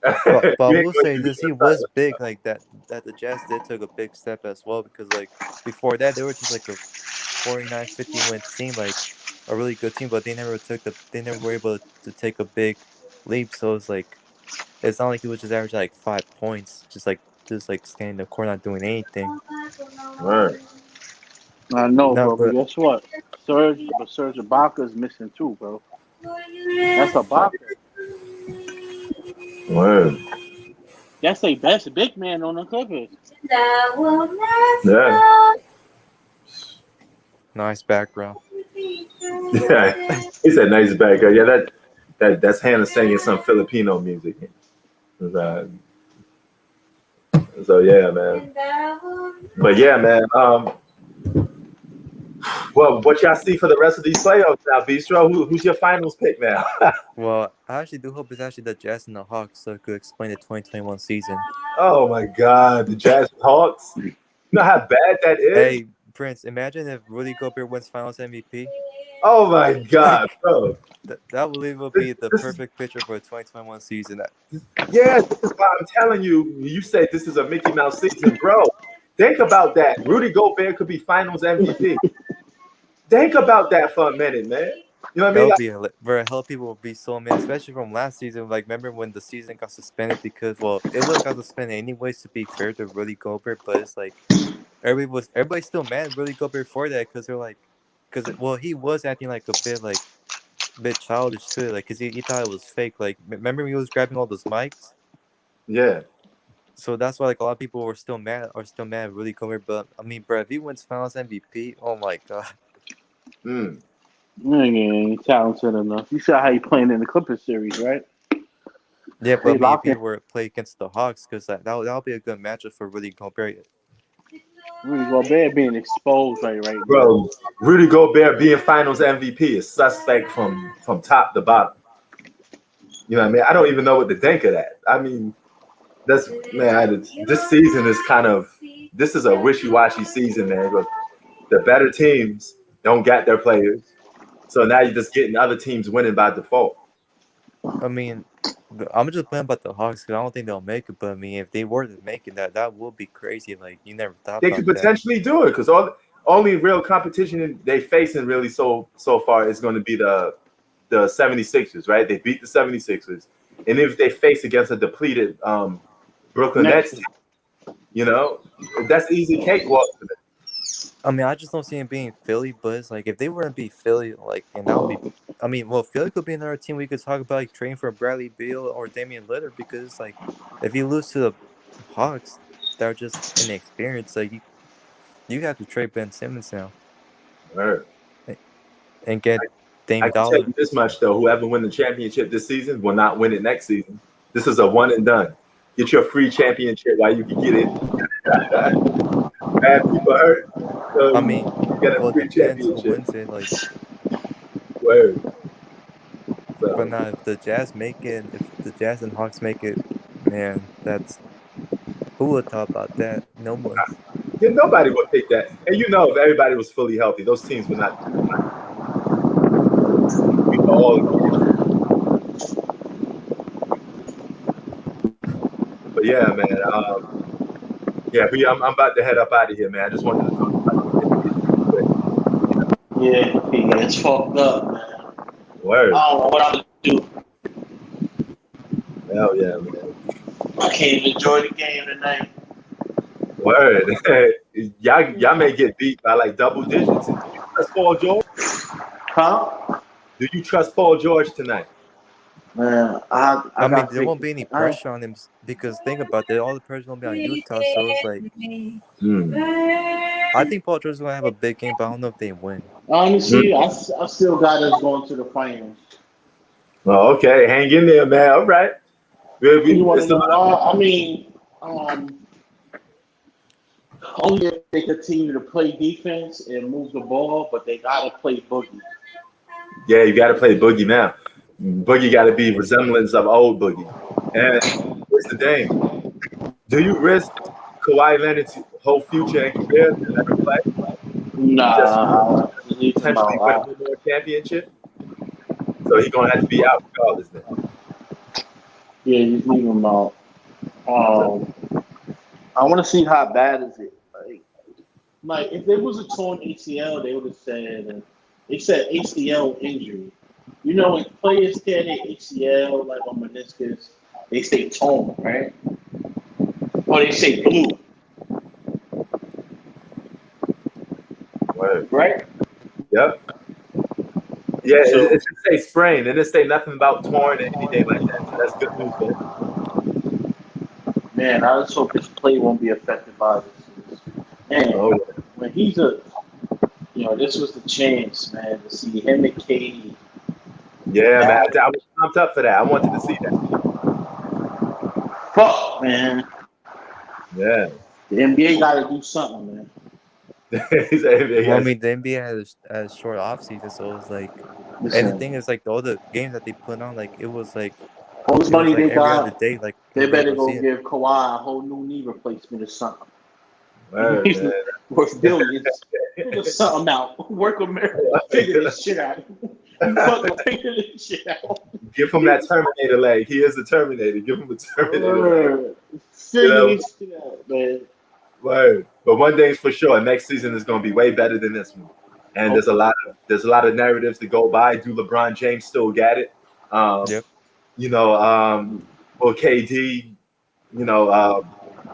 but I You ain't will gonna say give this: me he a was shot. big like that. That the Jazz did took a big step as well because like before that they were just like a 49-50 win team, like a really good team, but they never were able to take a big leap. So it's like it's not like he was just averaging like 5 points, just like standing in the corner not doing anything. Right. I know, No, bro, but but guess what? Serge Ibaka is missing too, bro. That's Ibaka. Word. That's their best big man on the Clippers. Yeah. nice background. Yeah. He said nice back. Yeah, that's Hannah singing some Filipino music. So yeah, man. But yeah, man. Well, what y'all see for the rest of these playoffs now, Bistro? Who's your finals pick now? Well, I actually do hope it's actually the Jazz and the Hawks, so it could explain the 2021 season. Oh my God, the Jazz and Hawks. You know how bad that is? Hey, Prince, imagine if Rudy Gobert wins Finals MVP. Oh my God, bro. That would be the perfect picture for a 2021 season. Yeah, this is why I'm telling you. You say this is a Mickey Mouse season, bro. Think about that. Rudy Gobert could be Finals MVP. Think about that for a minute, man. You know what I That mean? would be very hell. People would be so mad, especially from last season. Like, remember when the season got suspended because, well, it would have got suspended anyways. To be fair to Rudy Gobert, but it's like everybody's still mad at Rudy Gobert for that because they're like, he was acting like a bit childish too, like because he thought it was fake. Like, remember when he was grabbing all those mics? Yeah. So that's why like a lot of people were still mad at Rudy Gobert. But I mean, bro, if he wins Finals MVP, oh my God. Mm. Ain't talented enough. You saw how he playing in the Clippers series, right? Yeah, but I They mean, if he locking were to play against the Hawks, because that'll be a good matchup for Rudy Gobert. Rudy Gobert being exposed right now. Bro, Rudy Gobert being Finals MVP is suspect from top to bottom. You know what I mean? I don't even know what to think of that. I mean, this season is this is a wishy-washy season, man. But the better teams don't get their players, so now you're just getting other teams winning by default. I mean, I'm just playing about the Hawks because I don't think they'll make it. But I mean, if they were to make it, that would be crazy. Like you never thought They about could that. potentially do it because only real competition they facing really so far is going to be the 76ers, right? They beat the 76ers, and if they face against a depleted Brooklyn Nets team, you know, that's easy cakewalk for them. I mean, I just don't see him being Philly, but it's like if they were to beat Philly, like, and that would be. I mean, well, Philly could be another team we could talk about, like trading for Bradley Beal or Damian Lillard, because it's like if you lose to the Hawks, they're just inexperienced. Like you have to trade Ben Simmons now, Right. and get I Dame can tell Dollar. you this much though: whoever win the championship this season will not win it next season. This is a one and done. Get your free championship while you can get it. Bad people hurt. So I mean, you get a well, it free depends who championship. wins it. Like, Word. but So now if the Jazz make it, if the Jazz and Hawks make it, man, that's who would talk about that? No one. yeah, nobody would pick that. And you know, if everybody was fully healthy, those teams would not. We all agree. But yeah, man. Yeah, I'm about to head up out of here, man. I just wanted to talk about it. Yeah, it's fucked up, man. Word. I don't know what I'm gonna do. Hell yeah, man. I can't even enjoy the game tonight. Word. y'all may get beat by like double digits. Do you trust Paul George? Huh? Do you trust Paul George tonight? Man, I I mean, got there won't be any pressure on him because think about it, all the pressure will be on Utah. So it's like, I think Paul George is gonna have a big game, but I don't know if they win. Honestly, I still got us going to the finals. Oh, okay. Hang in there, man. All right. You want to It's a know lot. why? I mean, only if they continue to play defense and move the ball, but they gotta play boogie. Yeah, you got to play Boogie now. Boogie got to be resemblance of old Boogie. And here's the thing: do you risk Kawhi Leonard's whole future and career to let him play just Nah, leave him potentially win out. one more championship? So he's gonna have to be out regardless. Then. Yeah, just leave him out. So, I want to see how bad is it. Like if there was a torn ACL, they would have said, they said ACL injury. You know, when players tear their ACL, like on meniscus, they say torn, right? Or they say blue, word. right? Yep. Yeah, So, it should say sprain. It didn't say nothing about torn or anything like that. So that's good news, man. man, I just hope his play won't be affected by this. Man, Oh, yeah. when this was the chance, man, to see him and KD. Yeah, man. I was pumped up for that. I wanted to see that. Fuck, man. Yeah. The NBA got to do something, man. He's a Well, I mean, the NBA has a short off season, so it's like, and the Listen, thing is, like, all the games that they put on, like, it was like all this money they every other got, day, like in they the better regular go season. give Kawhi a whole new knee replacement or something. Word, He's man. worth billions. Figure something out. Work America. Figure this shit out. You fucking figure this shit out. Give him that Terminator leg. He is the Terminator. Give him a Terminator leg. Figure this shit out, man. Word. But one thing's for sure: next season is going to be way better than this one. And there's a lot of narratives to go by. Do LeBron James still get it? Yep. You know, will KD,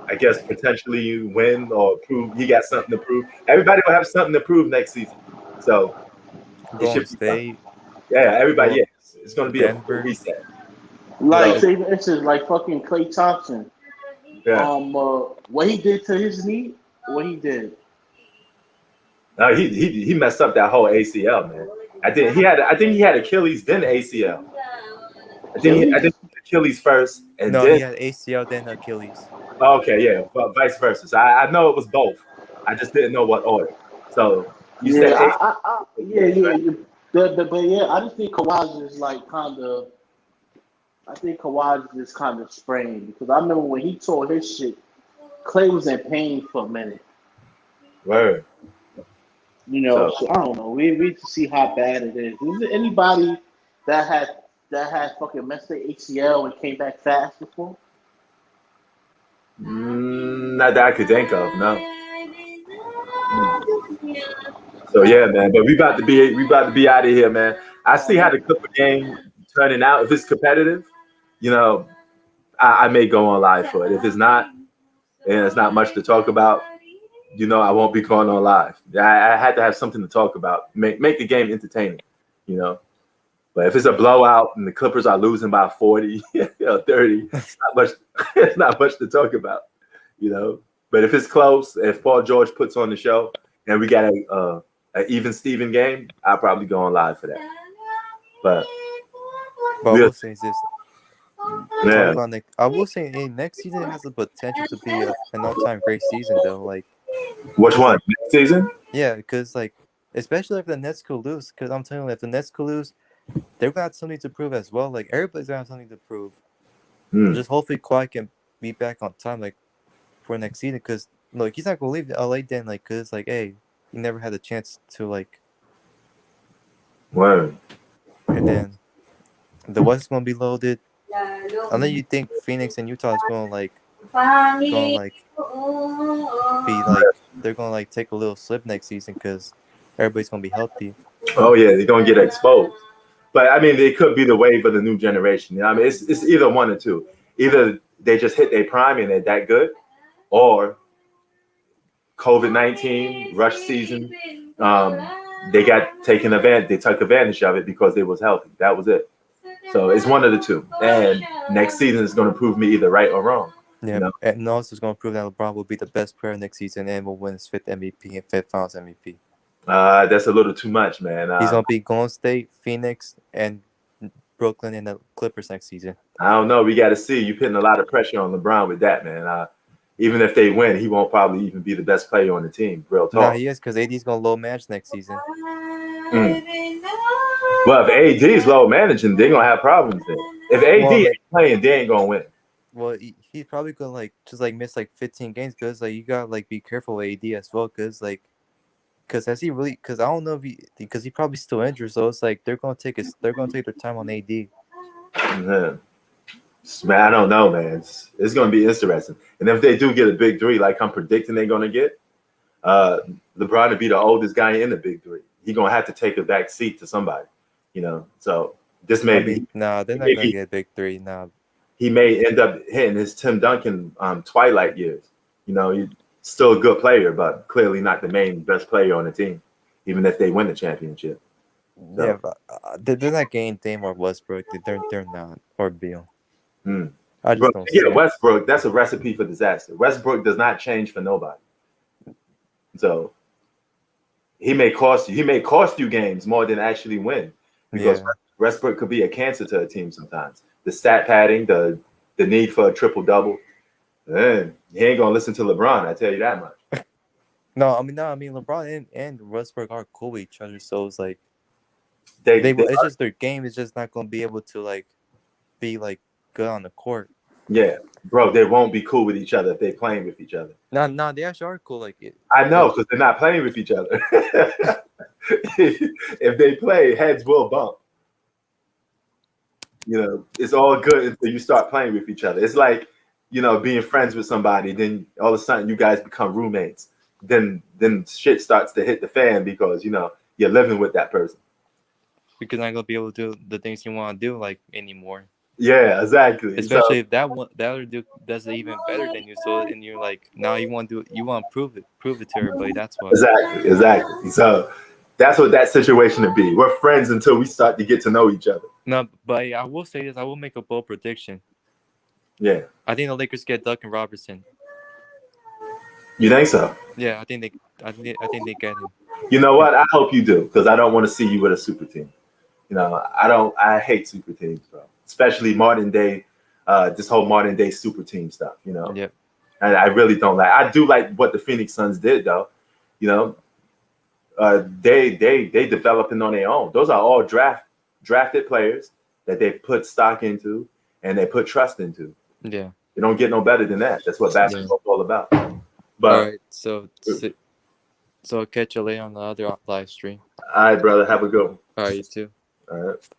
I guess potentially win or prove he got something to prove. Everybody will have something to prove next season. So it Golden should be fun. State, Yeah, everybody. well, Yeah, it's going to be a full Denver. reset. Like, So, say for instance, like fucking Klay Thompson. yeah. What he did to his knee, what he did. No, he messed up that whole ACL, man. I think he had Achilles then ACL. I think Achilles first and No, then he had ACL, then Achilles. okay, yeah, but vice versa. So I know it was both. I just didn't know what order. So you Yeah, said yeah. But yeah, I just think Kawhi is like kind of. I think Kawhi is kind of sprained because I remember when he tore his shit, Clay was in pain for a minute. word. So I don't know. We need to see how bad it is. Is there anybody that had fucking messed their ACL and came back fast before? Not that I could think of, no. So yeah, man. But we about to be out of here, man. I see how the Clipper game turning out. If it's competitive, I may go on live for it. If it's not, and it's not much to talk about, I won't be going on live. I had to have something to talk about, make the game entertaining, But if it's a blowout and the Clippers are losing by 40, 30, it's not much. It's not much to talk about, But if it's close, if Paul George puts on the show and we got a even Steven game, I'll probably go on live for that. But I will say is this. Yeah. I will say next season has the potential to be an all-time great season though. Like, which one? Next season? Yeah, because especially if the Nets could lose, because I'm telling you, if the Nets could lose, they're gonna have something to prove as well. Like everybody's gonna have something to prove. Just hopefully Kawhi can be back on time, for next season. Because he's not gonna leave LA then, because hey, he never had a chance to Word. And then the West is gonna be loaded. And then you think Phoenix and Utah is gonna gonna like be like they're gonna like take a little slip next season because everybody's gonna be healthy. Oh yeah, they're gonna get exposed. But I mean, they could be the wave of the new generation. You know, I mean, it's either one or two. Either they just hit their prime and they're that good, or COVID-19 rush season, they got taken advantage. They took advantage of it because they was healthy. That was it. So it's one of the two. And next season is going to prove me either right or wrong. Yeah, You know? and also it's gonna prove that LeBron will be the best player next season and will win his 5th MVP and 5th Finals MVP. That's a little too much, man. He's gonna beat Golden State, Phoenix, and Brooklyn and the Clippers next season. I don't know. We got to see. You're putting a lot of pressure on LeBron with that, man. Even if they win, he won't probably even be the best player on the team. Real talk. Nah, he is because AD's gonna low manage next season. Well, if AD's low managing, they're gonna have problems then. If AD ain't playing, they ain't gonna win. Well, he's probably gonna like just like miss like 15 games because like you gotta like be careful with AD as well because has he really? Because I don't know if because he probably still injured, so it's like they're gonna take their time on AD. Yeah. Man, I don't know, man. It's gonna be interesting. And if they do get a big three, like I'm predicting they're gonna get, LeBron to be the oldest guy in the big three. He's gonna have to take a back seat to somebody, you know. So this may be. Nah, they're not gonna get a big three. Nah. He may end up hitting his Tim Duncan twilight years. You know, he's still a good player, but clearly not the main best player on the team, even if they win the championship. So. Yeah, but they're not getting Dame or Westbrook. They're not, or Beal. I just don't see Westbrook, that's a recipe for disaster. Westbrook does not change for nobody. So he may cost you games more than actually win, because Westbrook could be a cancer to a team sometimes. The stat padding, the need for a triple double. Man, he ain't gonna listen to LeBron. I tell you that much. No, I mean LeBron and Westbrook are cool with each other, so it's like they it's just their game is just not gonna be able to like be like good on the court. Yeah, bro, they won't be cool with each other if they're playing with each other. No, they actually are cool. Like it. I know, because they're not playing with each other. If they play, heads will bump. You know, it's all good until you start playing with each other. It's like, you know, being friends with somebody, then all of a sudden you guys become roommates. Then shit starts to hit the fan because, you know, you're living with that person. Because you're not gonna be able to do the things you want to do like anymore. Yeah, exactly. Especially if that other dude does it even better than you. So and you're like, now you want to prove it to everybody. That's why. Exactly. So that's what that situation would be. We're friends until we start to get to know each other. No, but I will say this. I will make a bold prediction. Yeah. I think the Lakers get Duncan Robertson. You think so? Yeah, I think they get him. You know what? I hope you do, because I don't want to see you with a super team. You know, I hate super teams, bro. Especially modern day, this whole modern day super team stuff, you know. Yeah. And I really don't like. I do like what the Phoenix Suns did, though. You know, they developing on their own. Those are all drafted players that they put stock into and they put trust into. Yeah. You don't get no better than that. That's what basketball's all about. But all right, so I'll catch you later on the other live stream. All right, brother. Have a good one. All right, you too. All right.